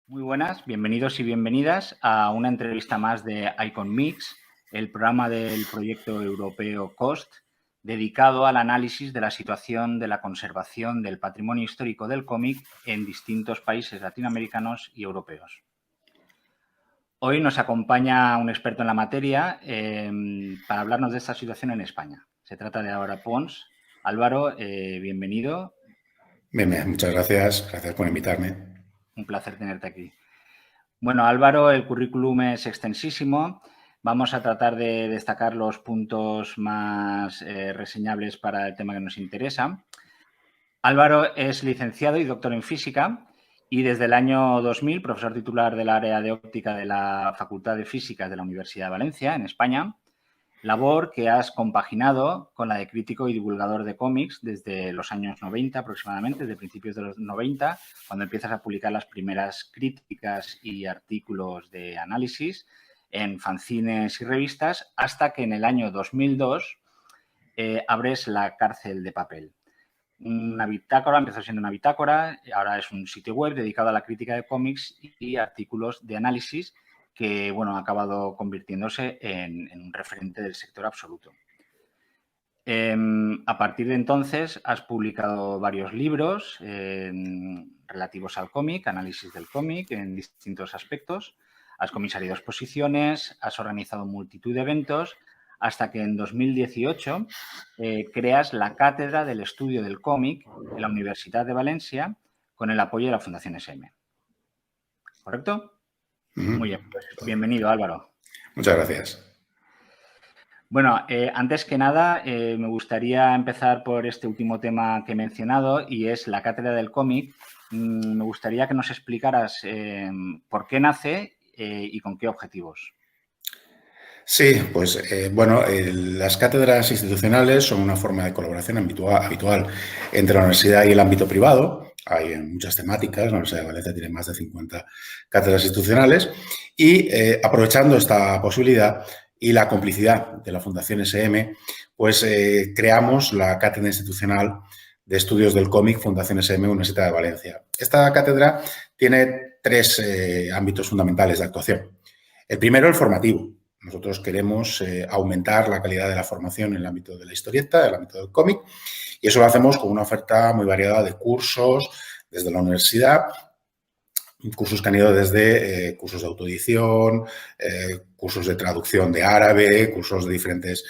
Muy buenas, bienvenidos y bienvenidas a una entrevista más de Icon Mix, el programa del proyecto europeo COST, dedicado al análisis de la situación de la conservación del patrimonio histórico del cómic en distintos países latinoamericanos y europeos. Hoy nos acompaña un experto en la materia para hablarnos de esta situación en España. Se trata de Álvaro Pons. Álvaro, bienvenido. Bien, muchas gracias. Gracias por invitarme. Un placer tenerte aquí. Bueno, Álvaro, el currículum es extensísimo. Vamos a tratar de destacar los puntos más reseñables para el tema que nos interesa. Álvaro es licenciado y doctor en física y desde el año 2000 profesor titular del área de óptica de la Facultad de Físicas de la Universidad de Valencia, en España. Labor que has compaginado con la de crítico y divulgador de cómics desde los años 90 aproximadamente, desde principios de los 90, cuando empiezas a publicar las primeras críticas y artículos de análisis en fanzines y revistas, hasta que en el año 2002 abres La Cárcel de Papel. Una bitácora, empezó siendo una bitácora, ahora es un sitio web dedicado a la crítica de cómics y artículos de análisis que, bueno, ha acabado convirtiéndose en un referente del sector absoluto. A partir de entonces has publicado varios libros relativos al cómic, análisis del cómic en distintos aspectos, has comisariado exposiciones, has organizado multitud de eventos, hasta que en 2018 creas la Cátedra del Estudio del Cómic en la Universidad de Valencia con el apoyo de la Fundación SM. ¿Correcto? Muy bien, pues bienvenido, Álvaro. Muchas gracias. Bueno, antes que nada, me gustaría empezar por este último tema que he mencionado y es la Cátedra del Cómic. Me gustaría que nos explicaras por qué nace y con qué objetivos. Sí, pues bueno, las cátedras institucionales son una forma de colaboración habitual entre la universidad y el ámbito privado. Hay muchas temáticas, la Universidad de Valencia tiene más de 50 cátedras institucionales y aprovechando esta posibilidad y la complicidad de la Fundación SM, pues creamos la Cátedra Institucional de Estudios del Cómic Fundación SM Universidad de Valencia. Esta cátedra tiene tres ámbitos fundamentales de actuación. El primero, el formativo. Nosotros queremos aumentar la calidad de la formación en el ámbito de la historieta, en el ámbito del cómic, y eso lo hacemos con una oferta muy variada de cursos desde la universidad, cursos que han ido desde cursos de autoedición, cursos de traducción de árabe, cursos de diferentes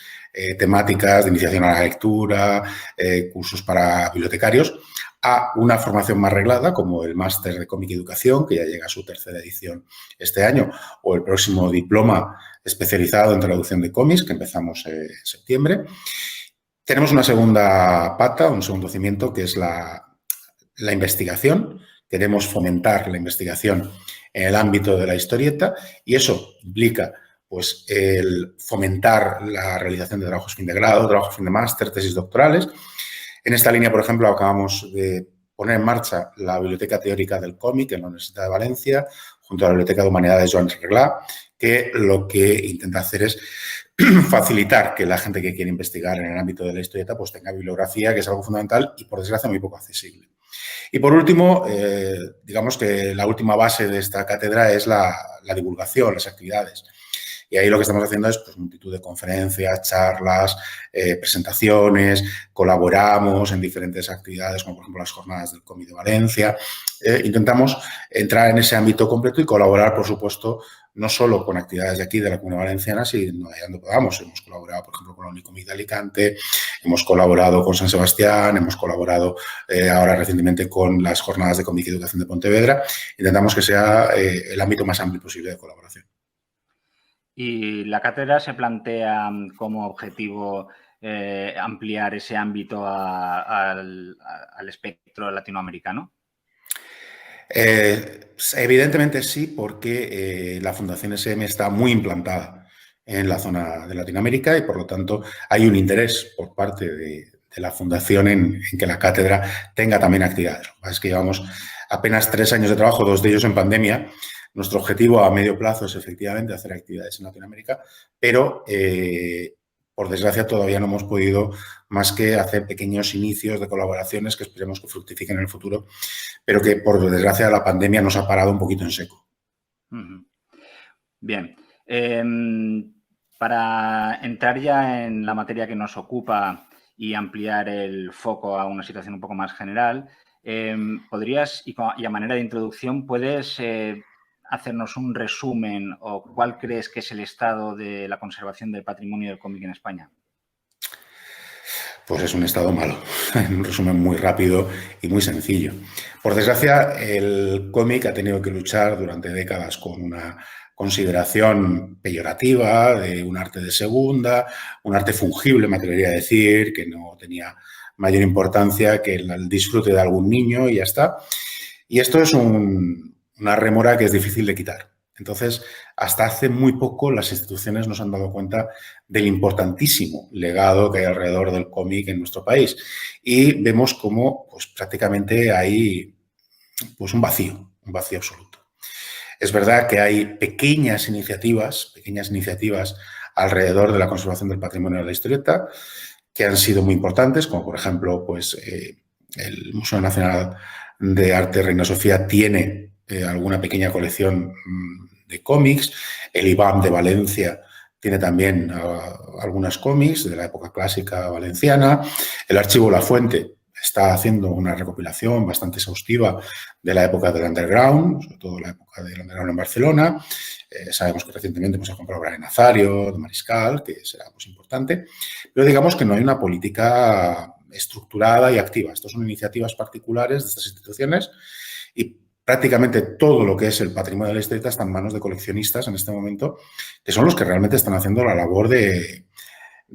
temáticas de iniciación a la lectura, cursos para bibliotecarios, a una formación más reglada como el máster de cómic y educación, que ya llega a su tercera edición este año, o el próximo diploma especializado en traducción de cómics, que empezamos en septiembre. Tenemos una segunda pata, un segundo cimiento, que es la investigación. Queremos fomentar la investigación en el ámbito de la historieta y eso implica pues, el fomentar la realización de trabajos fin de grado, trabajos fin de máster, tesis doctorales. En esta línea, por ejemplo, acabamos de poner en marcha la Biblioteca Teórica del Cómic en la Universidad de Valencia, junto a la Biblioteca de Humanidades Joan Reglà, que lo que intenta hacer es facilitar que la gente que quiere investigar en el ámbito de la historieta pues tenga bibliografía, que es algo fundamental y, por desgracia, muy poco accesible. Y, por último, digamos que la última base de esta cátedra es la divulgación, las actividades. Y ahí lo que estamos haciendo es pues, multitud de conferencias, charlas, presentaciones, colaboramos en diferentes actividades, como por ejemplo las jornadas del cómic de Valencia. Intentamos entrar en ese ámbito completo y colaborar, por supuesto, no solo con actividades de aquí, de la Comunidad Valenciana, sino allá donde podamos. Hemos colaborado, por ejemplo, con la Unicomid de Alicante, hemos colaborado con San Sebastián, hemos colaborado ahora recientemente con las jornadas de cómic y educación de Pontevedra. Intentamos que sea el ámbito más amplio posible de colaboración. Y la cátedra se plantea como objetivo ampliar ese ámbito al espectro latinoamericano. Evidentemente sí, porque la Fundación SM está muy implantada en la zona de Latinoamérica y, por lo tanto, hay un interés por parte de la Fundación en que la cátedra tenga también actividades. Lo que pasa es que llevamos apenas 3 años de trabajo, 2 de ellos en pandemia. Nuestro objetivo a medio plazo es efectivamente hacer actividades en Latinoamérica, pero por desgracia todavía no hemos podido más que hacer pequeños inicios de colaboraciones que esperemos que fructifiquen en el futuro. pero que por desgracia la pandemia nos ha parado un poquito en seco. Bien. Para entrar ya en la materia que nos ocupa y ampliar el foco a una situación un poco más general, ¿podrías, y a manera de introducción, puedes hacernos un resumen o cuál crees que es el estado de la conservación del patrimonio del cómic en España? Pues es un estado malo, en un resumen muy rápido y muy sencillo. Por desgracia, el cómic ha tenido que luchar durante décadas con una consideración peyorativa de un arte de segunda, un arte fungible, me atrevería a decir, que no tenía mayor importancia que el disfrute de algún niño y ya está. Y esto es una rémora que es difícil de quitar. Entonces, hasta hace muy poco las instituciones nos han dado cuenta del importantísimo legado que hay alrededor del cómic en nuestro país. Y vemos cómo pues, prácticamente hay pues, un vacío absoluto. Es verdad que hay pequeñas iniciativas alrededor de la conservación del patrimonio de la historieta que han sido muy importantes, como por ejemplo pues, el Museo Nacional de Arte Reina Sofía tiene alguna pequeña colección de cómics, el IBAM de Valencia tiene también algunos cómics de la época clásica valenciana, el Archivo La Fuente está haciendo una recopilación bastante exhaustiva de la época del underground, sobre todo la época del underground en Barcelona. Sabemos que recientemente hemos comprado obra de Nazario, de Mariscal, que será pues, importante, pero digamos que no hay una política estructurada y activa. Estas son iniciativas particulares de estas instituciones y prácticamente todo lo que es el patrimonio de la historieta está en manos de coleccionistas en este momento, que son los que realmente están haciendo la labor de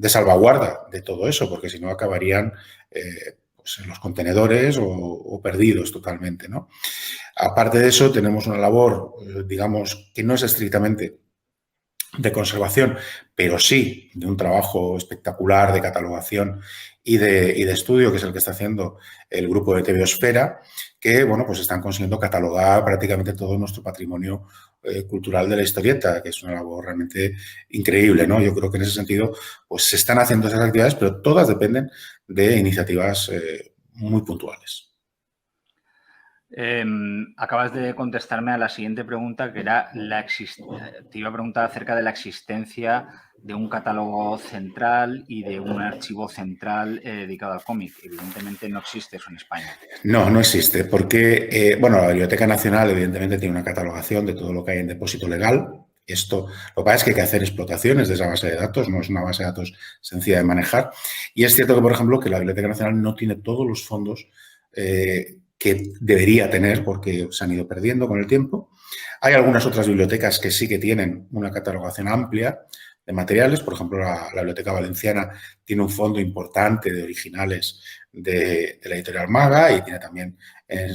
salvaguarda de todo eso, porque si no acabarían pues en los contenedores o perdidos totalmente, ¿no? Aparte de eso, tenemos una labor, digamos, que no es estrictamente de conservación, pero sí de un trabajo espectacular de catalogación y de estudio, que es el que está haciendo el grupo de TVOsfera, que, bueno, pues están consiguiendo catalogar prácticamente todo nuestro patrimonio cultural de la historieta, que es una labor realmente increíble, ¿no? Yo creo que en ese sentido, pues se están haciendo esas actividades, pero todas dependen de iniciativas muy puntuales. Acabas de contestarme a la siguiente pregunta, que era te iba a preguntar acerca de la existencia de un catálogo central y de un archivo central dedicado al cómic. Evidentemente no existe eso en España. No, no existe, porque, bueno, la Biblioteca Nacional evidentemente tiene una catalogación de todo lo que hay en depósito legal. Esto, lo que pasa es que hay que hacer explotaciones de esa base de datos, no es una base de datos sencilla de manejar. Y es cierto que, por ejemplo, que la Biblioteca Nacional no tiene todos los fondos que debería tener porque se han ido perdiendo con el tiempo. Hay algunas otras bibliotecas que sí que tienen una catalogación amplia de materiales. Por ejemplo, la Biblioteca Valenciana tiene un fondo importante de originales de la editorial Maga y tiene también en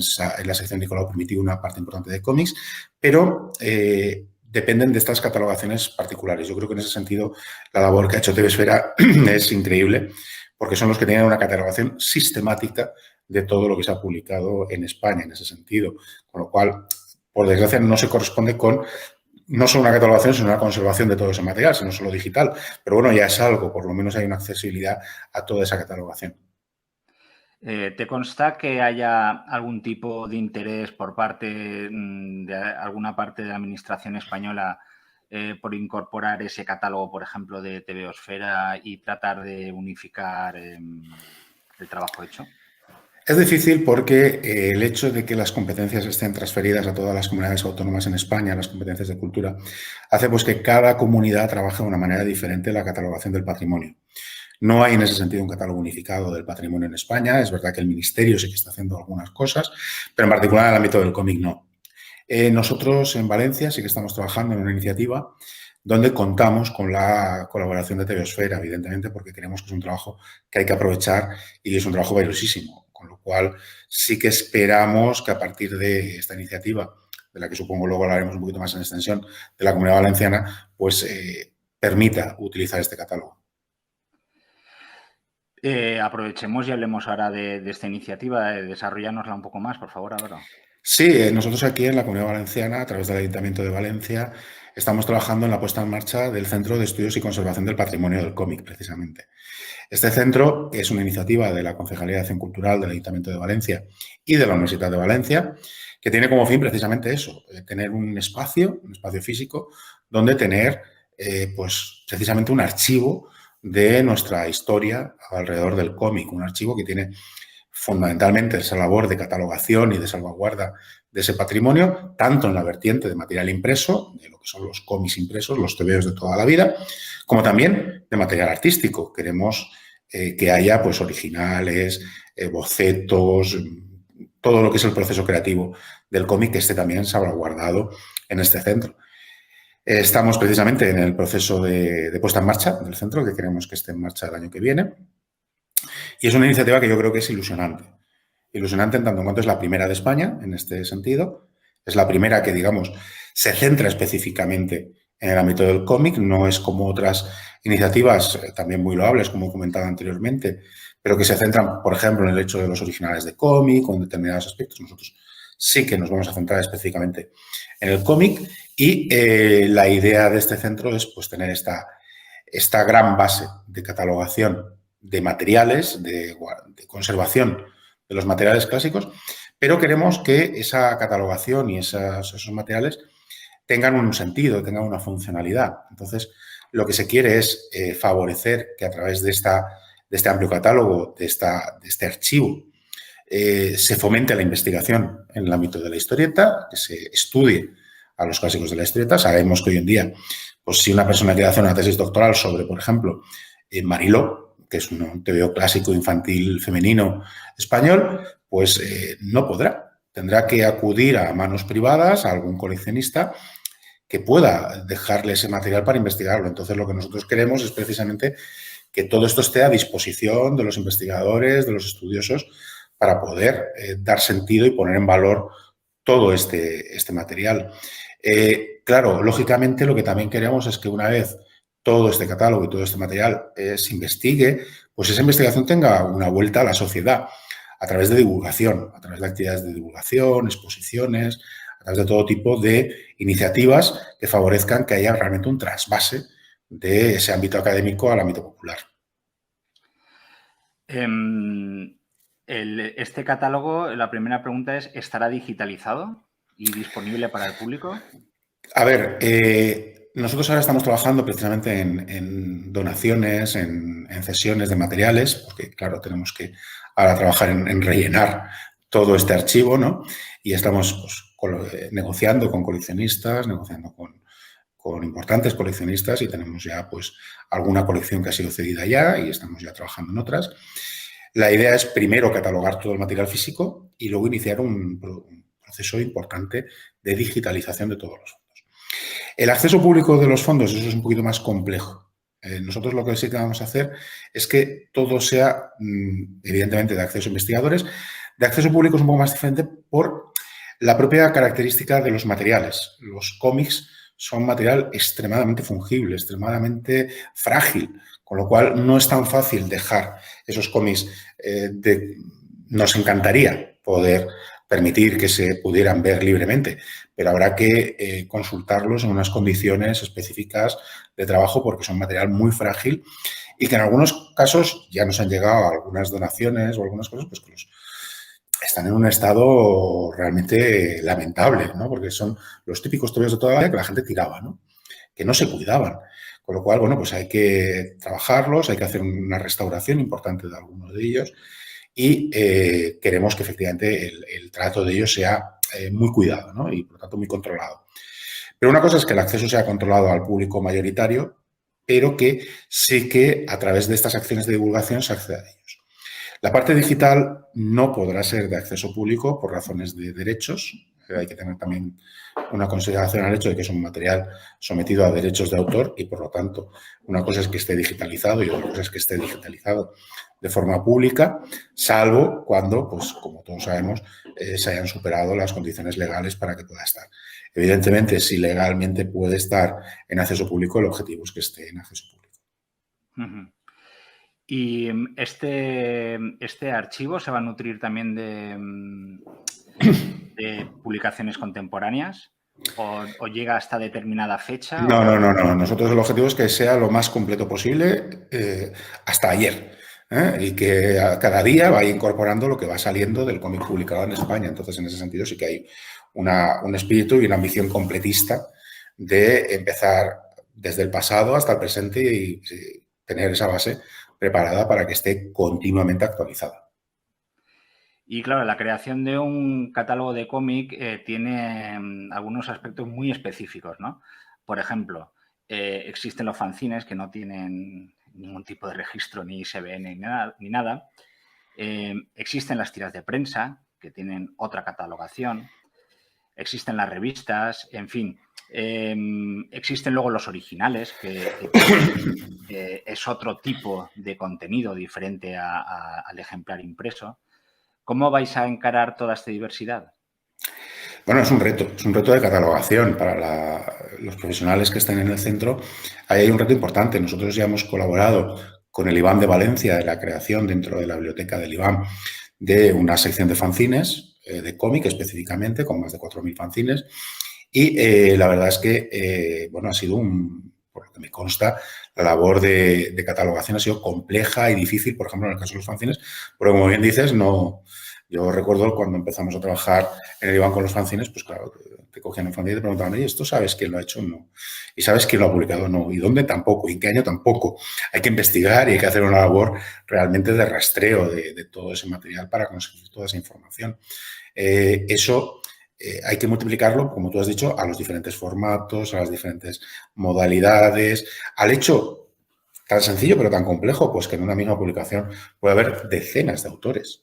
la sección Nicolau Primitivo una parte importante de cómics, pero dependen de estas catalogaciones particulares. Yo creo que en ese sentido la labor que ha hecho TVSfera es increíble porque son los que tienen una catalogación sistemática de todo lo que se ha publicado en España en ese sentido, con lo cual, por desgracia, no se corresponde con no solo una catalogación, sino una conservación de todo ese material, sino solo digital. Pero bueno, ya es algo, por lo menos hay una accesibilidad a toda esa catalogación. ¿Te consta que haya algún tipo de interés por parte de alguna parte de la administración española por incorporar ese catálogo, por ejemplo, de TVOsfera y tratar de unificar el trabajo hecho? Es difícil porque el hecho de que las competencias estén transferidas a todas las comunidades autónomas en España, las competencias de cultura, hace pues que cada comunidad trabaje de una manera diferente en la catalogación del patrimonio. No hay en ese sentido un catálogo unificado del patrimonio en España. Es verdad que el Ministerio sí que está haciendo algunas cosas, pero en particular en el ámbito del cómic no. Nosotros en Valencia sí que estamos trabajando en una iniciativa donde contamos con la colaboración de TVOsfera, evidentemente, porque creemos que es un trabajo que hay que aprovechar y es un trabajo valiosísimo. Con lo cual, sí que esperamos que a partir de esta iniciativa, de la que supongo luego hablaremos un poquito más en extensión, de la Comunidad Valenciana, pues permita utilizar este catálogo. Aprovechemos y hablemos ahora de esta iniciativa, desarrollárnosla un poco más, por favor, Álvaro. Sí, nosotros aquí en la Comunidad Valenciana, a través del Ayuntamiento de Valencia, estamos trabajando en la puesta en marcha del Centro de Estudios y Conservación del Patrimonio del Cómic, precisamente. Este centro es una iniciativa de la Concejalía de Acción Cultural del Ayuntamiento de Valencia y de la Universidad de Valencia, que tiene como fin precisamente eso, tener un espacio físico, donde tener pues precisamente un archivo de nuestra historia alrededor del cómic, un archivo que tiene fundamentalmente esa labor de catalogación y de salvaguarda de ese patrimonio, tanto en la vertiente de material impreso, de lo que son los cómics impresos, los tebeos de toda la vida, como también de material artístico. Queremos que haya pues, originales, bocetos, todo lo que es el proceso creativo del cómic que esté también salvaguardado en este centro. Estamos precisamente en el proceso de puesta en marcha del centro, que queremos que esté en marcha el año que viene. Y es una iniciativa que yo creo que es ilusionante. Ilusionante en tanto en cuanto es la primera de España, en este sentido. Es la primera que, digamos, se centra específicamente en el ámbito del cómic. No es como otras iniciativas también muy loables, como he comentado anteriormente, pero que se centran, por ejemplo, en el hecho de los originales de cómic o en determinados aspectos. Nosotros sí que nos vamos a centrar específicamente en el cómic y la idea de este centro es pues, tener esta gran base de catalogación de materiales, de conservación de los materiales clásicos, pero queremos que esa catalogación y esos materiales tengan un sentido, tengan una funcionalidad. Entonces, lo que se quiere es favorecer que a través de este amplio catálogo, de este archivo, se fomente la investigación en el ámbito de la historieta, que se estudie a los clásicos de la historieta. Sabemos que hoy en día, pues si una persona quiere hacer una tesis doctoral sobre, por ejemplo, Mariló, que es un TVO clásico infantil femenino español, pues no podrá. Tendrá que acudir a manos privadas, a algún coleccionista que pueda dejarle ese material para investigarlo. Entonces, lo que nosotros queremos es precisamente que todo esto esté a disposición de los investigadores, de los estudiosos, para poder dar sentido y poner en valor todo este material. Claro, lógicamente lo que también queremos es que una vez todo este catálogo y todo este material se investigue, pues esa investigación tenga una vuelta a la sociedad a través de divulgación, a través de actividades de divulgación, exposiciones, a través de todo tipo de iniciativas que favorezcan que haya realmente un trasvase de ese ámbito académico al ámbito popular. Este catálogo, la primera pregunta es, ¿estará digitalizado y disponible para el público? A ver, nosotros ahora estamos trabajando precisamente en donaciones, en cesiones de materiales, porque claro, tenemos que ahora trabajar en rellenar todo este archivo, ¿no? Y estamos pues, negociando con coleccionistas, negociando con importantes coleccionistas y tenemos ya pues alguna colección que ha sido cedida ya y estamos ya trabajando en otras. La idea es primero catalogar todo el material físico y luego iniciar un proceso importante de digitalización de todos los fondos. El acceso público de los fondos, eso es un poquito más complejo. Nosotros lo que sí que vamos a hacer es que todo sea, evidentemente, de acceso a investigadores. De acceso público es un poco más diferente por la propia característica de los materiales. Los cómics son material extremadamente fungible, extremadamente frágil, con lo cual no es tan fácil dejar esos cómics. Nos encantaría poder permitir que se pudieran ver libremente, pero habrá que consultarlos en unas condiciones específicas de trabajo porque son material muy frágil y que en algunos casos ya nos han llegado algunas donaciones o algunas cosas pues que están en un estado realmente lamentable, ¿no? Porque son los típicos tebeos de toda la vida que la gente tiraba, ¿no? Que no se cuidaban. Con lo cual, bueno, pues hay que trabajarlos, hay que hacer una restauración importante de algunos de ellos y queremos que efectivamente el trato de ellos sea muy cuidado, ¿no? Y por lo tanto muy controlado. Pero una cosa es que el acceso sea controlado al público mayoritario, pero que sí que a través de estas acciones de divulgación se acceda a ellos. La parte digital no podrá ser de acceso público por razones de derechos. Hay que tener también una consideración al hecho de que es un material sometido a derechos de autor y, por lo tanto, una cosa es que esté digitalizado y otra cosa es que esté digitalizado de forma pública, salvo cuando, pues, como todos sabemos, se hayan superado las condiciones legales para que pueda estar. Evidentemente, si legalmente puede estar en acceso público, el objetivo es que esté en acceso público. Uh-huh. ¿Y este archivo se va a nutrir también de publicaciones contemporáneas? ¿O llega hasta determinada fecha? No, no, no, no. Nosotros el objetivo es que sea lo más completo posible hasta ayer. Y que cada día vaya incorporando lo que va saliendo del cómic publicado en España. Entonces, en ese sentido, sí que hay un espíritu y una ambición completista de empezar desde el pasado hasta el presente y tener esa base preparada para que esté continuamente actualizada. Y claro, la creación de un catálogo de cómic tiene algunos aspectos muy específicos, ¿no? Por ejemplo, existen los fanzines que no tienen ningún tipo de registro, ni ISBN ni nada. Existen las tiras de prensa, que tienen otra catalogación. Existen las revistas, en fin. Existen luego los originales, que es otro tipo de contenido diferente al ejemplar impreso. ¿Cómo vais a encarar toda esta diversidad? Bueno, es un reto de catalogación para los profesionales que están en el centro. Ahí hay un reto importante. Nosotros ya hemos colaborado con el IBAM de Valencia en la creación dentro de la biblioteca del IBAM de una sección de fanzines, de cómic específicamente, con más de 4.000 fanzines. Y la verdad es que, bueno, ha sido por lo que me consta, la labor de catalogación ha sido compleja y difícil, por ejemplo, en el caso de los fanzines, porque como bien dices, no. Yo recuerdo cuando empezamos a trabajar en el IBAN con los fanzines, pues claro, te cogían un fanzine y te preguntaban, ¿y esto sabes quién lo ha hecho? No. ¿Y sabes quién lo ha publicado? No. ¿Y dónde? Tampoco. ¿Y en qué año? Tampoco. Hay que investigar y hay que hacer una labor realmente de rastreo de todo ese material para conseguir toda esa información. Eso hay que multiplicarlo, como tú has dicho, a los diferentes formatos, a las diferentes modalidades, al hecho tan sencillo pero tan complejo, pues que en una misma publicación puede haber decenas de autores.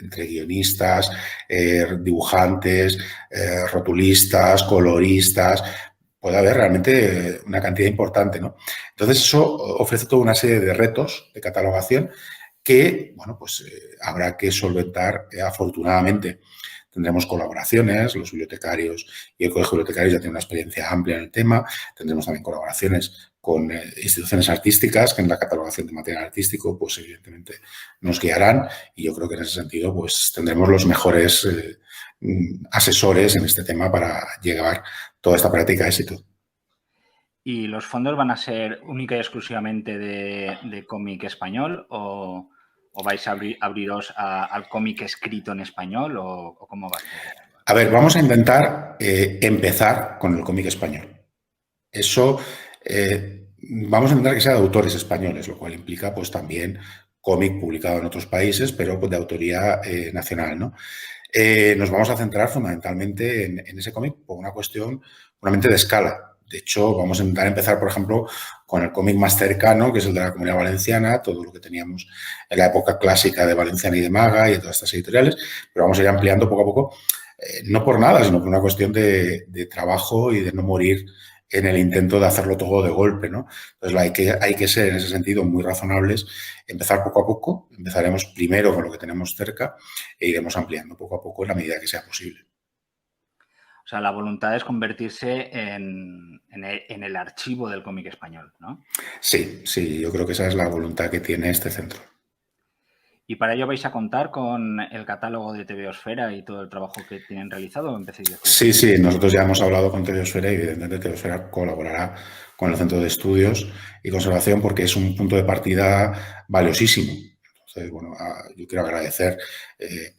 Entre guionistas, dibujantes, rotulistas, coloristas, puede haber realmente una cantidad importante, ¿no? Entonces, eso ofrece toda una serie de retos de catalogación que, bueno, pues habrá que solventar afortunadamente. Tendremos colaboraciones, los bibliotecarios y el Colegio de Bibliotecarios ya tiene una experiencia amplia en el tema. Tendremos también colaboraciones con instituciones artísticas que en la catalogación de material artístico, pues evidentemente nos guiarán y yo creo que en ese sentido pues tendremos los mejores asesores en este tema para llevar toda esta práctica a éxito. ¿Y los fondos van a ser única y exclusivamente de cómic español o vais a abriros al cómic escrito en español o cómo va a ser? A ver, vamos a intentar empezar con el cómic español. Eso vamos a intentar que sea de autores españoles, lo cual implica pues también cómic publicado en otros países, pero de autoría nacional, ¿no? Nos vamos a centrar fundamentalmente en ese cómic por una cuestión puramente de escala. De hecho, vamos a intentar empezar, por ejemplo, con el cómic más cercano, que es el de la Comunidad Valenciana, todo lo que teníamos en la época clásica de Valenciana y de Maga y de todas estas editoriales, pero vamos a ir ampliando poco a poco, no por nada, sino por una cuestión de trabajo y de no morir en el intento de hacerlo todo de golpe, ¿no? Entonces hay que ser en ese sentido muy razonables, empezar poco a poco, empezaremos primero con lo que tenemos cerca e iremos ampliando poco a poco en la medida que sea posible. O sea, la voluntad es convertirse en el archivo del cómic español, ¿no? Sí, sí, yo creo que esa es la voluntad que tiene este centro. ¿Y para ello vais a contar con el catálogo de TVOsfera y todo el trabajo que tienen realizado o empecéis de cero? Sí, sí, nosotros ya hemos hablado con TVOsfera y evidentemente TVOsfera colaborará con el Centro de Estudios y Conservación porque es un punto de partida valiosísimo. Entonces, bueno, yo quiero agradecer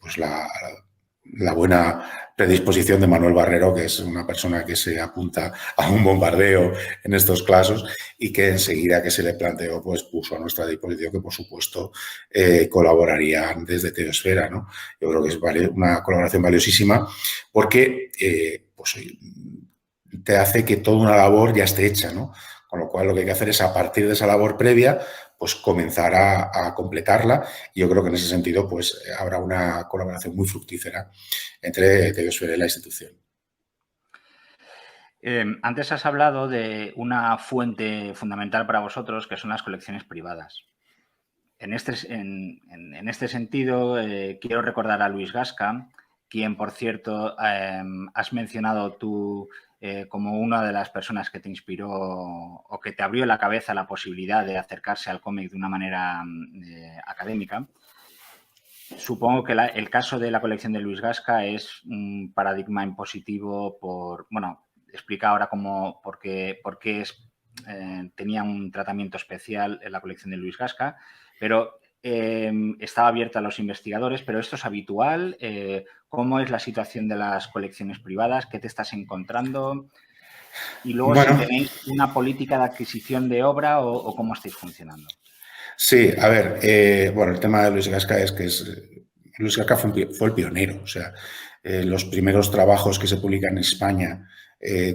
pues la buena predisposición de Manuel Barrero, que es una persona que se apunta a un bombardeo en estos casos y que enseguida que se le planteó, pues puso a nuestra disposición que, por supuesto, colaborarían desde TVOsfera, ¿no? Yo creo que es una colaboración valiosísima porque pues, te hace que toda una labor ya esté hecha, ¿no? Con lo cual lo que hay que hacer es, a partir de esa labor previa, pues comenzar a completarla. Y yo creo que en ese sentido pues habrá una colaboración muy fructífera entre TVOsfera y la institución. Antes has hablado de una fuente fundamental para vosotros, que son las colecciones privadas. En este sentido, quiero recordar a Luis Gasca, quien, por cierto, has mencionado tú como una de las personas que te inspiró o que te abrió la cabeza la posibilidad de acercarse al cómic de una manera académica. supongo que el caso de la colección de Luis Gasca es un paradigma en positivo bueno, explica ahora por qué tenía un tratamiento especial en la colección de Luis Gasca, pero estaba abierta a los investigadores, pero esto es habitual. ¿Cómo es la situación de las colecciones privadas? ¿Qué te estás encontrando? Y luego, si Bueno, tenéis una política de adquisición de obra o cómo estáis funcionando. sí, a ver, bueno, el tema de Luis Gasca es que Luis Gasca fue el pionero, o sea, los primeros trabajos que se publican en España,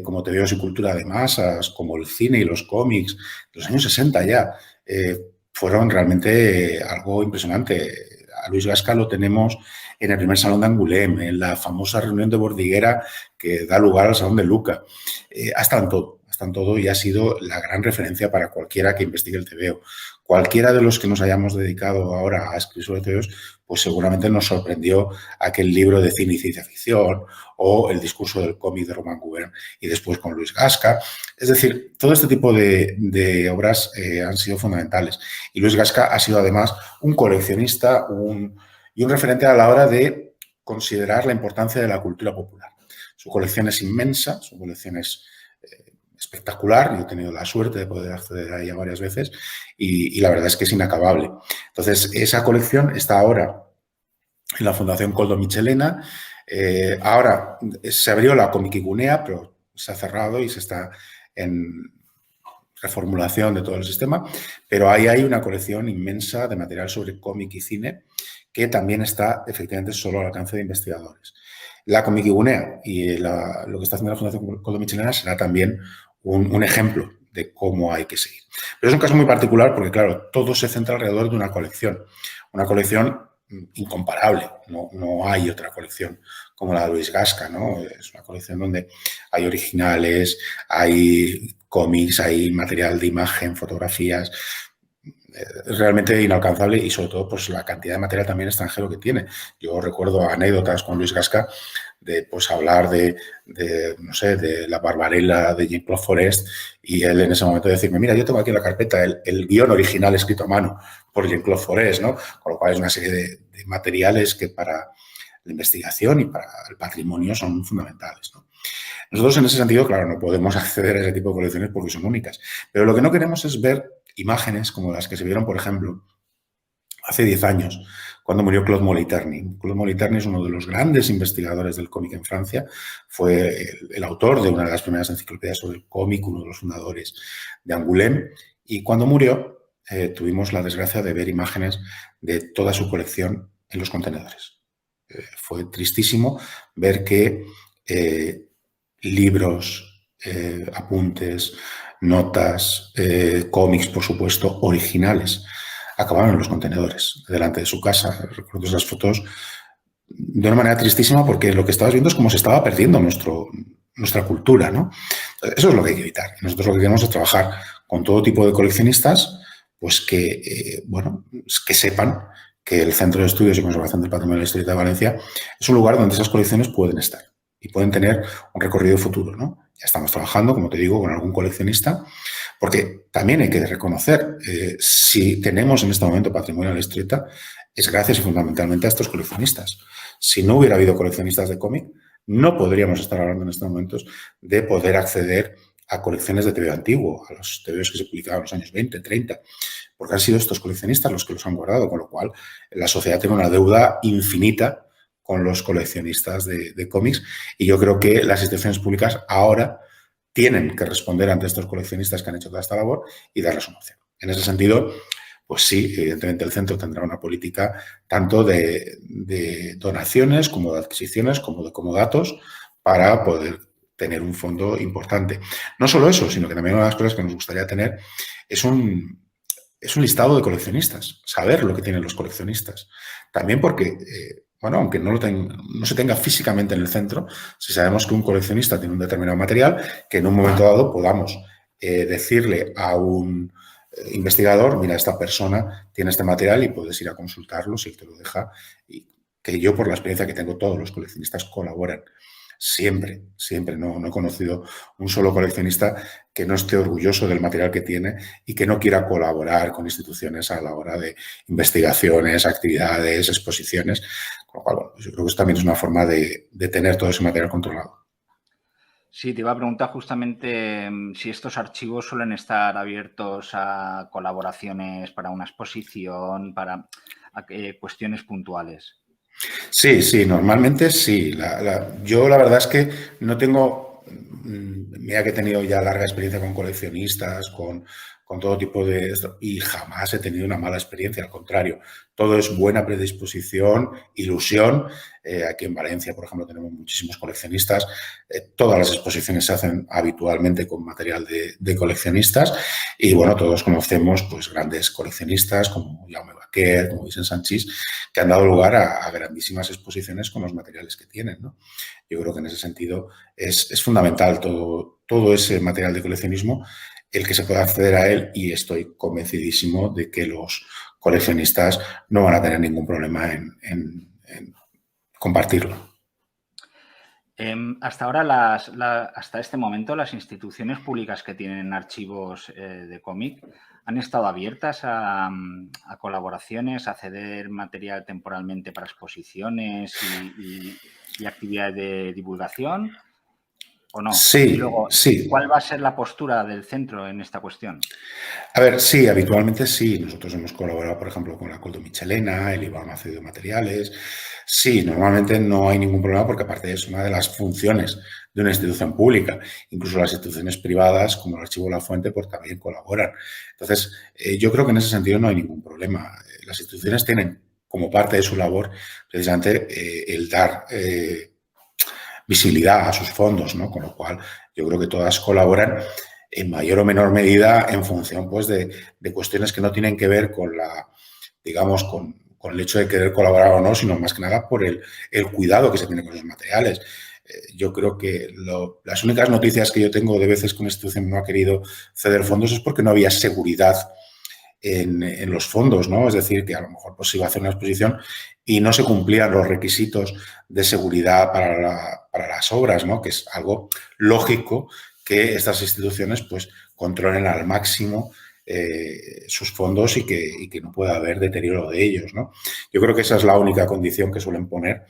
como Tebeos y cultura de masas, como el cine y los cómics, de los años 60 ya, fueron realmente algo impresionante. A Luis Gasca lo tenemos en el primer salón de Angoulême, en la famosa reunión de Bordiguera que da lugar al salón de Luca. Ha estado en todo y ha sido la gran referencia para cualquiera que investigue el TVO. Cualquiera de los que nos hayamos dedicado ahora a escribir sobre TVOs, pues seguramente nos sorprendió aquel libro de cine y ciencia ficción o el discurso del cómic de Romain Gubern y después con Luis Gasca. Es decir, todo este tipo de obras han sido fundamentales. Y Luis Gasca ha sido además un coleccionista y un referente a la hora de considerar la importancia de la cultura popular. Su colección es inmensa, su colección es espectacular. Yo he tenido la suerte de poder acceder a ella varias veces y la verdad es que es inacabable. Entonces, esa colección está ahora en la Fundación Coldo Michelena. Ahora se abrió la Comiquigunea, pero se ha cerrado y se está en reformulación de todo el sistema, pero ahí hay una colección inmensa de material sobre cómic y cine que también está efectivamente solo al alcance de investigadores. La Comiquigunea y lo que está haciendo la Fundación Coldo Michelena será también un ejemplo de cómo hay que seguir. Pero es un caso muy particular porque, claro, todo se centra alrededor de una colección incomparable. No hay otra colección como la de Luis Gasca, ¿no? Es una colección donde hay originales, hay cómics, hay material de imagen, fotografías. Es realmente inalcanzable y sobre todo pues la cantidad de material también extranjero que tiene. Yo recuerdo anécdotas con Luis Gasca de pues hablar no sé, de la Barbarella de Jean-Claude Forest y él en ese momento decirme, mira, yo tengo aquí en la carpeta el guión original escrito a mano por Jean-Claude Forest, ¿no? Con lo cual es una serie de materiales que para la investigación y para el patrimonio son fundamentales, ¿no? Nosotros en ese sentido, claro, no podemos acceder a ese tipo de colecciones porque son únicas, pero lo que no queremos es ver imágenes como las que se vieron, por ejemplo, hace 10 años, cuando murió Claude Moliterni. Claude Moliterni es uno de los grandes investigadores del cómic en Francia, fue el autor de una de las primeras enciclopedias sobre el cómic, uno de los fundadores de Angoulême, y cuando murió tuvimos la desgracia de ver imágenes de toda su colección en los contenedores. Fue tristísimo ver que libros, apuntes, notas, cómics, por supuesto, originales, acabaron en los contenedores delante de su casa. Recuerdo esas fotos de una manera tristísima porque lo que estabas viendo es cómo se estaba perdiendo nuestra cultura, ¿no? Eso es lo que hay que evitar. Nosotros lo que queremos es trabajar con todo tipo de coleccionistas, pues que, bueno, que sepan que el Centro de Estudios y Conservación del Patrimonio de la Historieta de Valencia es un lugar donde esas colecciones pueden estar y pueden tener un recorrido futuro, ¿no? Ya estamos trabajando, como te digo, con algún coleccionista, porque también hay que reconocer, si tenemos en este momento patrimonio de la historieta, es gracias y fundamentalmente a estos coleccionistas. Si no hubiera habido coleccionistas de cómic, no podríamos estar hablando en estos momentos de poder acceder a colecciones de TVO antiguo, a los TVOs que se publicaban en los años 20, 30, porque han sido estos coleccionistas los que los han guardado, con lo cual la sociedad tiene una deuda infinita con los coleccionistas de cómics y yo creo que las instituciones públicas ahora tienen que responder ante estos coleccionistas que han hecho toda esta labor y darles una opción. En ese sentido, pues sí, evidentemente el centro tendrá una política tanto de donaciones como de adquisiciones, como de comodatos para poder tener un fondo importante. No solo eso, sino que también una de las cosas que nos gustaría tener es un listado de coleccionistas, saber lo que tienen los coleccionistas. También porque, bueno, aunque no se tenga físicamente en el centro, si sabemos que un coleccionista tiene un determinado material, que en un momento dado podamos decirle a un investigador, mira, esta persona tiene este material y puedes ir a consultarlo si él te lo deja. Y que yo, por la experiencia que tengo, todos los coleccionistas colaboran siempre, siempre. No he conocido un solo coleccionista que no esté orgulloso del material que tiene y que no quiera colaborar con instituciones a la hora de investigaciones, actividades, exposiciones. Con lo cual, bueno, yo creo que eso también es una forma de tener todo ese material controlado. Sí, te iba a preguntar justamente si estos archivos suelen estar abiertos a colaboraciones para una exposición, para cuestiones puntuales. Sí, sí, normalmente sí. Yo la verdad es que no tengo, mira que he tenido ya larga experiencia con coleccionistas, con todo tipo de esto, y jamás he tenido una mala experiencia, al contrario, todo es buena predisposición, ilusión. Aquí en Valencia, por ejemplo, tenemos muchísimos coleccionistas. Todas las exposiciones se hacen habitualmente con material de coleccionistas y, bueno, todos conocemos pues grandes coleccionistas como Jaume Baquer, como Vicent Sanchís, que han dado lugar a grandísimas exposiciones con los materiales que tienen, ¿no? Yo creo que en ese sentido es fundamental todo ese material de coleccionismo, el que se pueda acceder a él, y estoy convencidísimo de que los coleccionistas no van a tener ningún problema en compartirlo. Hasta ahora, hasta este momento, las instituciones públicas que tienen archivos de cómic han estado abiertas a colaboraciones, a ceder material temporalmente para exposiciones y actividades de divulgación, ¿o no? Y Sí, luego, sí. ¿cuál va a ser la postura del centro en esta cuestión? A ver, sí, habitualmente sí. Nosotros hemos colaborado, por ejemplo, con la Coldo Michelena, el IBAM ha cedido materiales. Sí, normalmente no hay ningún problema porque aparte es una de las funciones de una institución pública. Incluso las instituciones privadas, como el Archivo La Fuente, pues también colaboran. Entonces, yo creo que en ese sentido no hay ningún problema. Las instituciones tienen como parte de su labor precisamente el dar visibilidad a sus fondos, ¿no? Con lo cual, yo creo que todas colaboran en mayor o menor medida en función pues, de cuestiones que no tienen que ver con la, digamos, con el hecho de querer colaborar o no, sino más que nada por el cuidado que se tiene con los materiales. Yo creo que las únicas noticias que yo tengo de veces que una institución no ha querido ceder fondos es porque no había seguridad en los fondos, ¿no? Es decir, que a lo mejor pues, se iba a hacer una exposición y no se cumplían los requisitos de seguridad para las obras, ¿no? Que es algo lógico que estas instituciones pues controlen al máximo sus fondos y que no pueda haber deterioro de ellos, ¿no? Yo creo que esa es la única condición que suelen poner,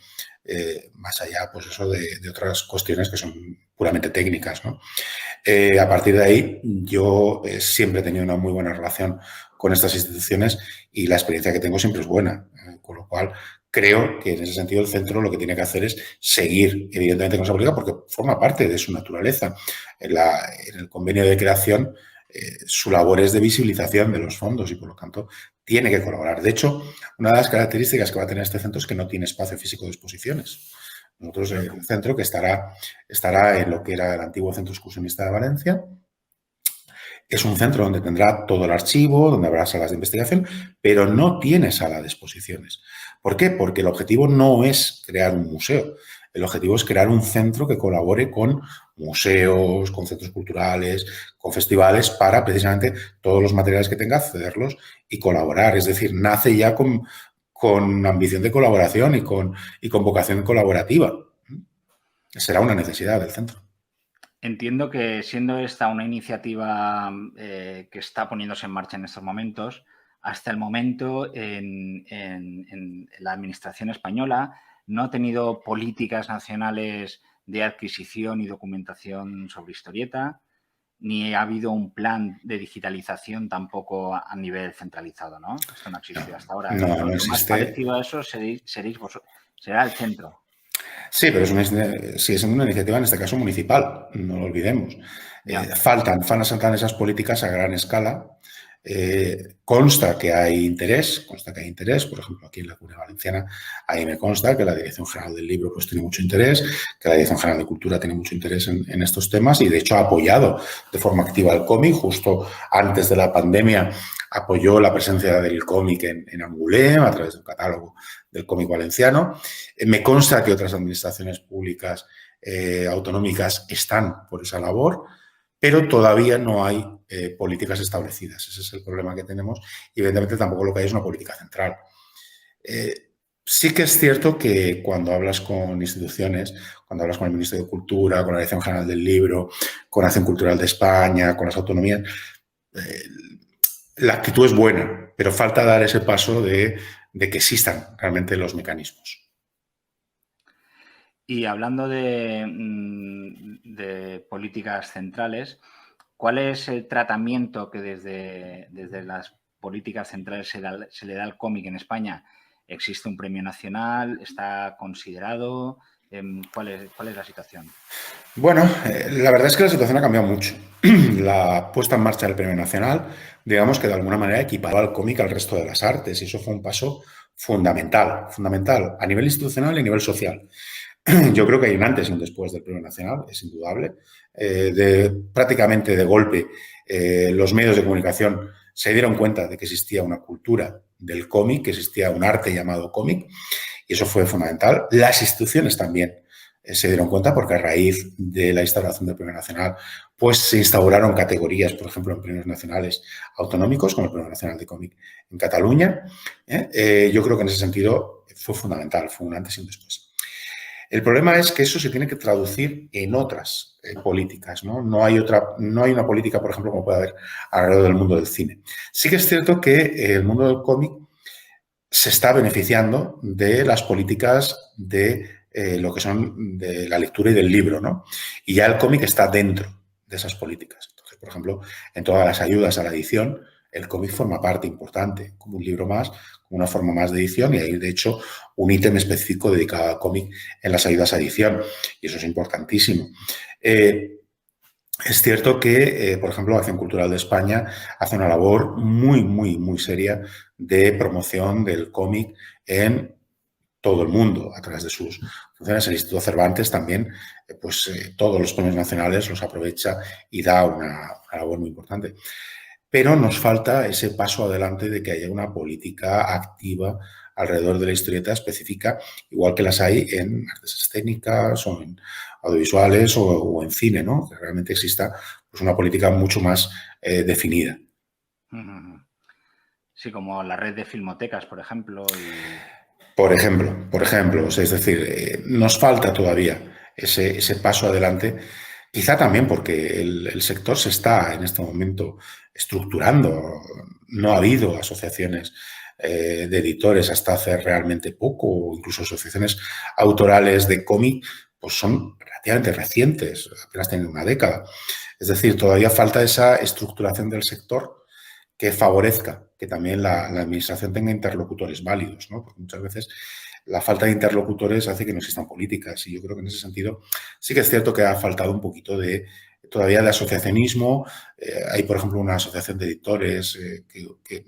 más allá pues eso de otras cuestiones que son puramente técnicas, ¿no? A partir de ahí, yo siempre he tenido una muy buena relación con estas instituciones y la experiencia que tengo siempre es buena, con lo cual creo que en ese sentido el centro lo que tiene que hacer es seguir, evidentemente, con esa política porque forma parte de su naturaleza. En el convenio de creación, su labor es de visibilización de los fondos y, por lo tanto, tiene que colaborar. De hecho, una de las características que va a tener este centro es que no tiene espacio físico de exposiciones. Nosotros, el centro que estará en lo que era el antiguo Centro Excursionista de Valencia, es un centro donde tendrá todo el archivo, donde habrá salas de investigación, pero no tiene sala de exposiciones. ¿Por qué? Porque el objetivo no es crear un museo. El objetivo es crear un centro que colabore con museos, con centros culturales, con festivales, para precisamente todos los materiales que tenga, cederlos y colaborar. Es decir, nace ya con ambición de colaboración y con vocación colaborativa. Será una necesidad del centro. Entiendo que siendo esta una iniciativa que está poniéndose en marcha en estos momentos, hasta el momento en la Administración española no ha tenido políticas nacionales de adquisición y documentación sobre historieta, ni ha habido un plan de digitalización tampoco a nivel centralizado, ¿no? Esto no ha existido hasta ahora. No, no Lo más existe. parecido a eso seréis vosotros, será el centro. Sí, pero sigue siendo una iniciativa, en este caso municipal, no lo olvidemos. Ya. Faltan esas políticas a gran escala. Consta que hay interés, por ejemplo, aquí en la Comunidad Valenciana, ahí me consta que la Dirección General del Libro pues, tiene mucho interés, que la Dirección General de Cultura tiene mucho interés en estos temas y, de hecho, ha apoyado de forma activa el cómic. Justo antes de la pandemia apoyó la presencia del cómic en Angoulême a través del catálogo del cómic valenciano. Me consta que otras administraciones públicas autonómicas están por esa labor, pero todavía no hay políticas establecidas. Ese es el problema que tenemos y, evidentemente, tampoco lo que hay es una política central. Sí que es cierto que cuando hablas con instituciones, cuando hablas con el Ministerio de Cultura, con la Dirección General del Libro, con Acción Cultural de España, con las autonomías, eh, la actitud es buena, pero falta dar ese paso de que existan realmente los mecanismos. Y hablando de políticas centrales, ¿cuál es el tratamiento que desde las políticas centrales se le da al cómic en España? ¿Existe un premio nacional? ¿Está considerado? ¿Cuál es la situación? Bueno, la verdad es que la situación ha cambiado mucho. La puesta en marcha del Premio Nacional, digamos que de alguna manera equiparó al cómic al resto de las artes y eso fue un paso fundamental, fundamental a nivel institucional y a nivel social. Yo creo que hay un antes y un después del Premio Nacional, es indudable. Prácticamente de golpe, los medios de comunicación se dieron cuenta de que existía una cultura del cómic, que existía un arte llamado cómic, y eso fue fundamental. Las instituciones también se dieron cuenta porque a raíz de la instauración del Premio Nacional, pues se instauraron categorías, por ejemplo, en premios nacionales autonómicos, como el Premio Nacional de Cómic en Cataluña. Yo creo que en ese sentido fue fundamental, fue un antes y un después. El problema es que eso se tiene que traducir en otras políticas, ¿no? No hay una política, por ejemplo, como puede haber alrededor del mundo del cine. Sí que es cierto que el mundo del cómic se está beneficiando de las políticas de lo que son de la lectura y del libro, ¿no? Y ya el cómic está dentro de esas políticas. Entonces, por ejemplo, en todas las ayudas a la edición, el cómic forma parte importante, como un libro más, como una forma más de edición, y hay, de hecho, un ítem específico dedicado al cómic en las ayudas a edición, y eso es importantísimo. Es cierto que, por ejemplo, la Acción Cultural de España hace una labor muy, muy, muy seria de promoción del cómic en todo el mundo a través de sus funciones. El Instituto Cervantes también, todos los premios nacionales los aprovecha y da una labor muy importante. Pero nos falta ese paso adelante de que haya una política activa alrededor de la historieta específica, igual que las hay en artes escénicas o en audiovisuales o en cine, ¿no? Que realmente exista pues, una política mucho más definida. Sí, como la red de filmotecas, por ejemplo. Por ejemplo, es decir, nos falta todavía ese paso adelante, quizá también porque el sector se está en este momento estructurando. No ha habido asociaciones de editores hasta hace realmente poco, o incluso asociaciones autorales de cómic, pues son relativamente recientes, apenas tienen una década. Es decir, todavía falta esa estructuración del sector que favorezca que también la administración tenga interlocutores válidos, ¿no? Porque muchas veces la falta de interlocutores hace que no existan políticas y yo creo que en ese sentido sí que es cierto que ha faltado un poquito todavía de asociacionismo. Hay, por ejemplo, una asociación de editores que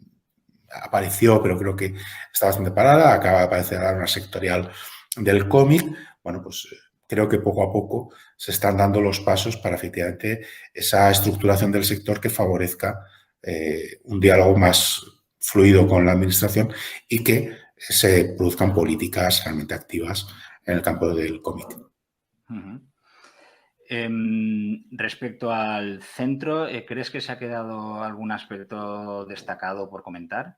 apareció, pero creo que está bastante parada. Acaba de aparecer ahora una sectorial del cómic. Bueno, pues creo que poco a poco se están dando los pasos para efectivamente esa estructuración del sector que favorezca un diálogo más fluido con la administración y que se produzcan políticas realmente activas en el campo del cómic. Respecto al centro, ¿crees que se ha quedado algún aspecto destacado por comentar?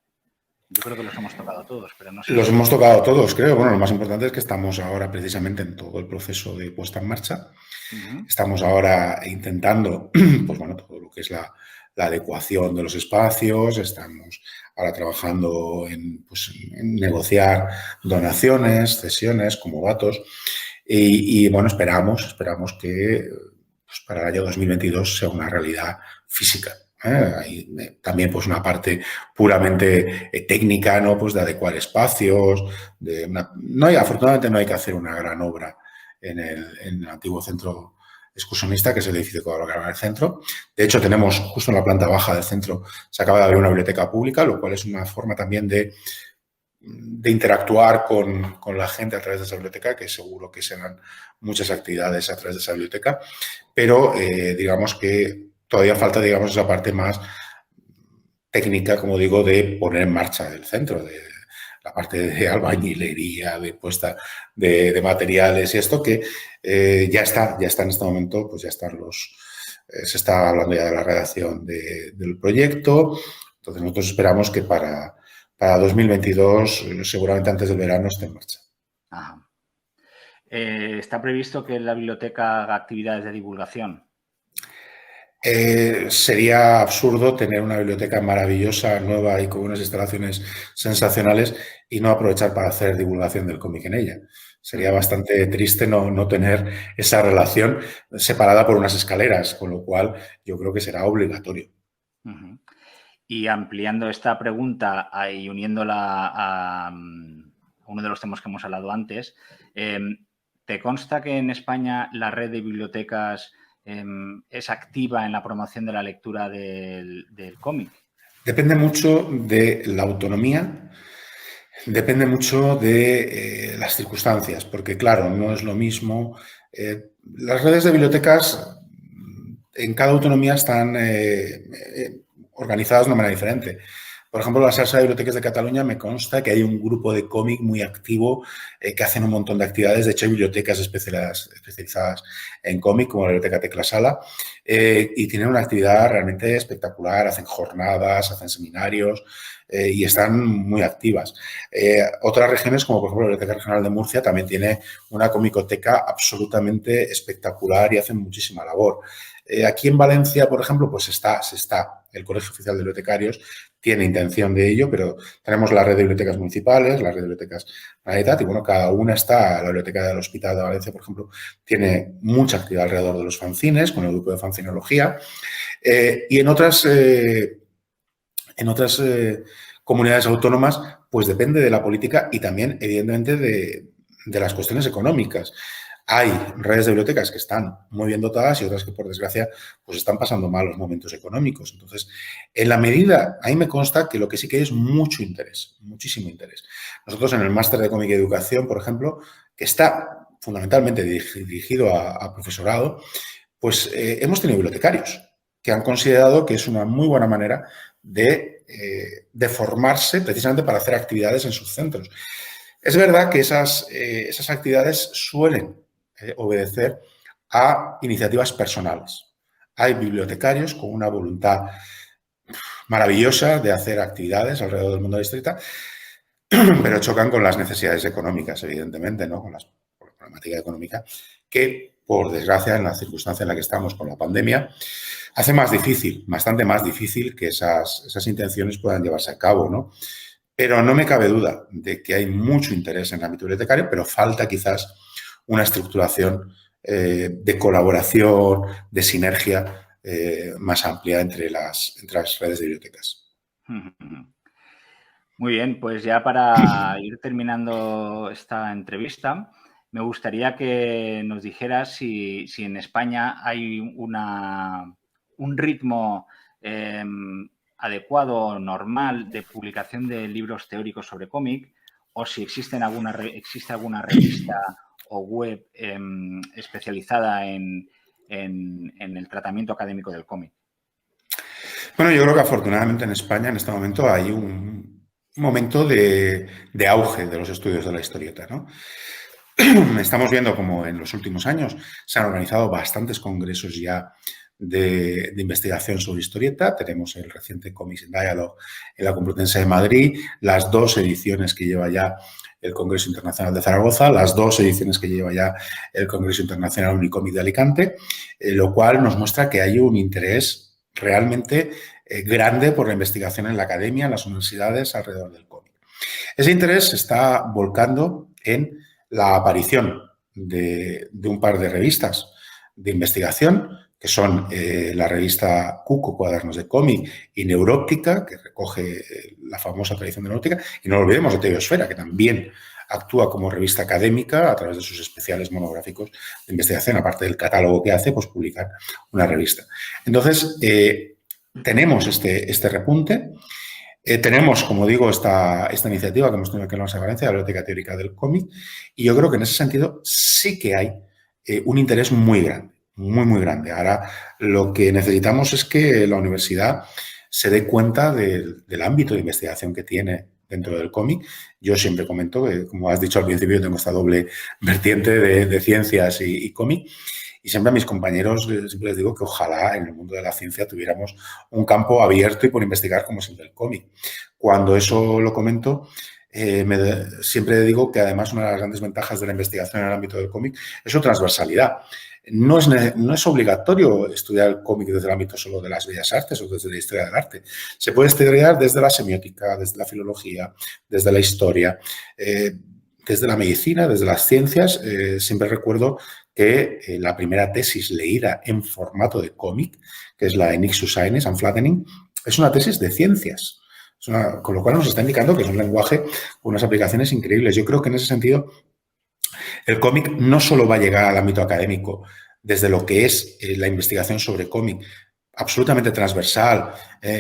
Yo creo que los hemos tocado todos, pero no sé. Los hemos tocado todos, creo. Bueno, lo más importante es que estamos ahora precisamente en todo el proceso de puesta en marcha. Estamos ahora intentando, pues bueno, todo lo que es la adecuación de los espacios. Estamos ahora trabajando en negociar donaciones, cesiones, como datos. Y bueno, esperamos que pues, para el año 2022 sea una realidad física. Hay también pues una parte puramente técnica, ¿no? Pues de adecuar espacios. Afortunadamente no hay que hacer una gran obra en el antiguo centro excursionista, que es el edificio que va a lograr el centro. De hecho, tenemos justo en la planta baja del centro, se acaba de abrir una biblioteca pública, lo cual es una forma también de interactuar con la gente a través de esa biblioteca, que seguro que serán muchas actividades a través de esa biblioteca, pero digamos que todavía falta, digamos, esa parte más técnica, como digo, de poner en marcha el centro, de la parte de albañilería, de puesta de materiales y esto que ya está en este momento, pues ya están se está hablando ya de la redacción del proyecto. Entonces nosotros esperamos que para para 2022, seguramente antes del verano, esté en marcha. Ajá. ¿Está previsto que la biblioteca haga actividades de divulgación? Sería absurdo tener una biblioteca maravillosa, nueva y con unas instalaciones sensacionales y no aprovechar para hacer divulgación del cómic en ella. Sería bastante triste no tener esa relación separada por unas escaleras, con lo cual yo creo que será obligatorio. Y ampliando esta pregunta y uniéndola a uno de los temas que hemos hablado antes, ¿te consta que en España la red de bibliotecas es activa en la promoción de la lectura del cómic? Depende mucho de la autonomía, depende mucho de las circunstancias, porque claro, no es lo mismo. Las redes de bibliotecas en cada autonomía están organizadas de una manera diferente. Por ejemplo, la Xarxa de Bibliotecas de Cataluña me consta que hay un grupo de cómic muy activo que hacen un montón de actividades. De hecho, hay bibliotecas especializadas en cómic, como la Biblioteca Tecla Sala, y tienen una actividad realmente espectacular. Hacen jornadas, hacen seminarios y están muy activas. Otras regiones, como por ejemplo la Biblioteca Regional de Murcia, también tiene una comicoteca absolutamente espectacular y hacen muchísima labor. Aquí en Valencia, por ejemplo, pues está el Colegio Oficial de Bibliotecarios tiene intención de ello, pero tenemos la red de bibliotecas municipales, la red de bibliotecas Generalitat, y bueno, cada una está, la Biblioteca del Hospital de Valencia, por ejemplo, tiene mucha actividad alrededor de los fanzines, con el grupo de fanzinología, y en otras comunidades autónomas, pues depende de la política y también, evidentemente, de las cuestiones económicas. Hay redes de bibliotecas que están muy bien dotadas y otras que, por desgracia, pues están pasando malos momentos económicos. Entonces, en la medida, ahí me consta que lo que sí que hay es mucho interés, muchísimo interés. Nosotros en el máster de cómic y educación, por ejemplo, que está fundamentalmente dirigido a profesorado, pues hemos tenido bibliotecarios que han considerado que es una muy buena manera de formarse precisamente para hacer actividades en sus centros. Es verdad que esas actividades suelen obedecer a iniciativas personales. Hay bibliotecarios con una voluntad maravillosa de hacer actividades alrededor del mundo de la historieta, pero chocan con las necesidades económicas, evidentemente, ¿no? Con la problemática económica que, por desgracia, en la circunstancia en la que estamos con la pandemia, hace más difícil, bastante más difícil que esas intenciones puedan llevarse a cabo, ¿no? Pero no me cabe duda de que hay mucho interés en el ámbito bibliotecario, pero falta quizás una estructuración de colaboración, de sinergia más amplia entre las redes de bibliotecas. Muy bien, pues ya para ir terminando esta entrevista, me gustaría que nos dijeras si en España hay un ritmo adecuado, normal, de publicación de libros teóricos sobre cómic, o si existe alguna revista o web especializada en el tratamiento académico del cómic. Bueno, yo creo que afortunadamente en España en este momento hay un momento de auge de los estudios de la historieta, ¿no? Estamos viendo como en los últimos años se han organizado bastantes congresos ya de investigación sobre historieta. Tenemos el reciente Comics in Dialogue en la Complutense de Madrid, las 2 ediciones que lleva ya el Congreso Internacional de Zaragoza, las 2 ediciones que lleva ya el Congreso Internacional Unicomic de Alicante, lo cual nos muestra que hay un interés realmente grande por la investigación en la academia, en las universidades, alrededor del cómic. Ese interés se está volcando en la aparición de un par de revistas de investigación, que son la revista Cuco, Cuadernos de Cómic, y Neuróptica, que recoge la famosa tradición de Neuróptica, y no olvidemos de Teosfera, que también actúa como revista académica a través de sus especiales monográficos de investigación. Aparte del catálogo que hace, pues publican una revista. Entonces, tenemos este repunte. Tenemos, como digo, esta iniciativa que hemos tenido aquí en la Universidad de Valencia, la Biblioteca Teórica del Cómic, y yo creo que en ese sentido sí que hay un interés muy grande, muy grande. Ahora, lo que necesitamos es que la universidad se dé cuenta del ámbito de investigación que tiene dentro del cómic. Yo siempre comento que, como has dicho al principio, yo tengo esta doble vertiente de ciencias y cómic, Y siempre a mis compañeros siempre les digo que ojalá en el mundo de la ciencia tuviéramos un campo abierto y por investigar como es el del cómic. Cuando eso lo comento, siempre digo que además una de las grandes ventajas de la investigación en el ámbito del cómic es su transversalidad. No es obligatorio estudiar el cómic desde el ámbito solo de las bellas artes o desde la historia del arte. Se puede estudiar desde la semiótica, desde la filología, desde la historia, desde la medicina, desde las ciencias. Siempre recuerdo que la primera tesis leída en formato de cómic, que es la de Nixus Aenes and Flattening, es una tesis de ciencias. Con lo cual nos está indicando que es un lenguaje con unas aplicaciones increíbles. Yo creo que en ese sentido el cómic no solo va a llegar al ámbito académico desde lo que es la investigación sobre cómic, absolutamente transversal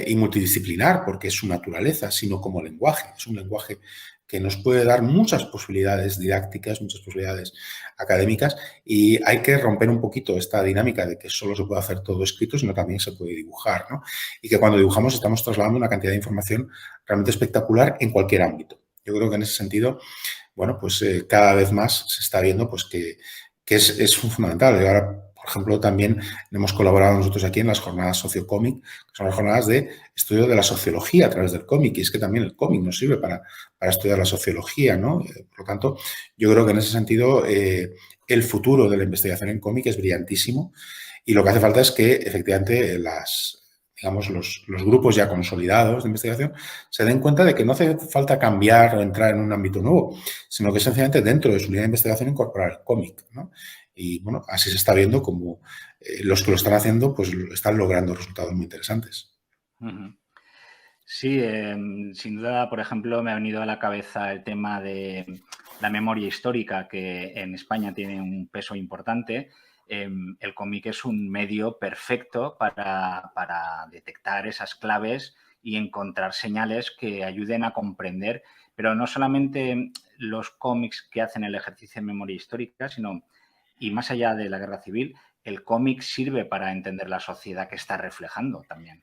y multidisciplinar, porque es su naturaleza, sino como lenguaje. Es un lenguaje que nos puede dar muchas posibilidades didácticas, muchas posibilidades académicas, y hay que romper un poquito esta dinámica de que solo se puede hacer todo escrito, sino también se puede dibujar, ¿no? Y que cuando dibujamos estamos trasladando una cantidad de información realmente espectacular en cualquier ámbito. Yo creo que en ese sentido, bueno, pues cada vez más se está viendo pues que es fundamental. Y ahora, por ejemplo, también hemos colaborado nosotros aquí en las jornadas sociocómic, que son las jornadas de estudio de la sociología a través del cómic, y es que también el cómic nos sirve para estudiar la sociología, ¿no? Por lo tanto, yo creo que en ese sentido el futuro de la investigación en cómic es brillantísimo, y lo que hace falta es que efectivamente los grupos ya consolidados de investigación se den cuenta de que no hace falta cambiar o entrar en un ámbito nuevo, sino que sencillamente dentro de su línea de investigación incorporar el cómic, ¿no? Y bueno, así se está viendo como los que lo están haciendo pues están logrando resultados muy interesantes. Sí, sin duda, por ejemplo, me ha venido a la cabeza el tema de la memoria histórica, que en España tiene un peso importante. El cómic es un medio perfecto para detectar esas claves y encontrar señales que ayuden a comprender, pero no solamente los cómics que hacen el ejercicio de memoria histórica, sino, y más allá de la guerra civil, el cómic sirve para entender la sociedad que está reflejando también.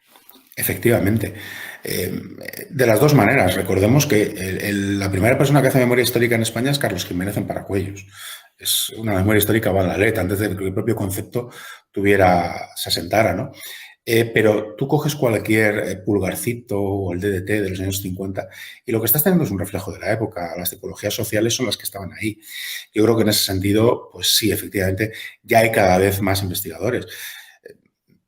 Efectivamente. De las dos maneras. Recordemos que la primera persona que hace memoria histórica en España es Carlos Jiménez en Paracuellos. Es una memoria histórica Valdalet, antes de que el propio concepto se asentara, ¿no? Pero tú coges cualquier Pulgarcito o el DDT de los años 50 y lo que estás teniendo es un reflejo de la época. Las tipologías sociales son las que estaban ahí. Yo creo que en ese sentido, pues sí, efectivamente, ya hay cada vez más investigadores.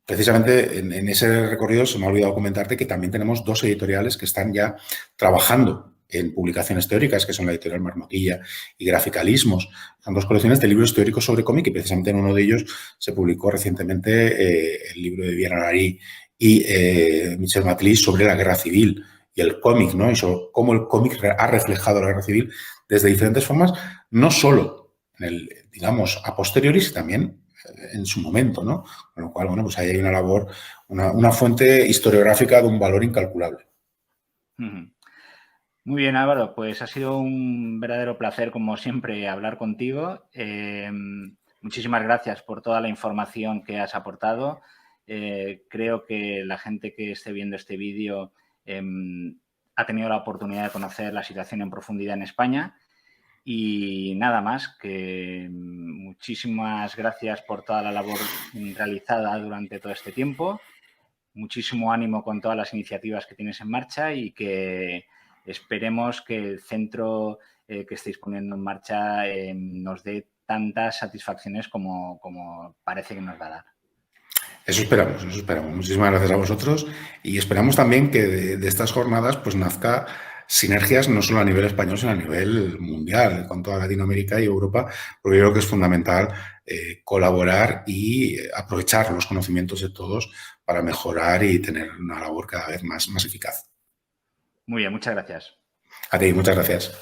Precisamente en ese recorrido se me ha olvidado comentarte que también tenemos dos editoriales que están ya trabajando en publicaciones teóricas, que son la editorial Marmotilla y Graficalismos. Son dos colecciones de libros teóricos sobre cómic y precisamente en uno de ellos se publicó recientemente el libro de Vivian Ararí y Michel Matli sobre la guerra civil y el cómic, ¿no? Y sobre cómo el cómic ha reflejado la guerra civil desde diferentes formas, no solo digamos, a posteriori, sino también en su momento, ¿no? Con lo cual, bueno, pues ahí hay una labor, una fuente historiográfica de un valor incalculable. Muy bien, Álvaro, pues ha sido un verdadero placer, como siempre, hablar contigo. Muchísimas gracias por toda la información que has aportado. Creo que la gente que esté viendo este vídeo ha tenido la oportunidad de conocer la situación en profundidad en España. Y nada más, que muchísimas gracias por toda la labor realizada durante todo este tiempo. Muchísimo ánimo con todas las iniciativas que tienes en marcha y que esperemos que el centro que estéis poniendo en marcha nos dé tantas satisfacciones como parece que nos va a dar. Eso esperamos, eso esperamos. Muchísimas gracias a vosotros y esperamos también que de estas jornadas pues nazca sinergias no solo a nivel español, sino a nivel mundial, con toda Latinoamérica y Europa, porque yo creo que es fundamental colaborar y aprovechar los conocimientos de todos para mejorar y tener una labor cada vez más eficaz. Muy bien, muchas gracias. A ti, muchas gracias.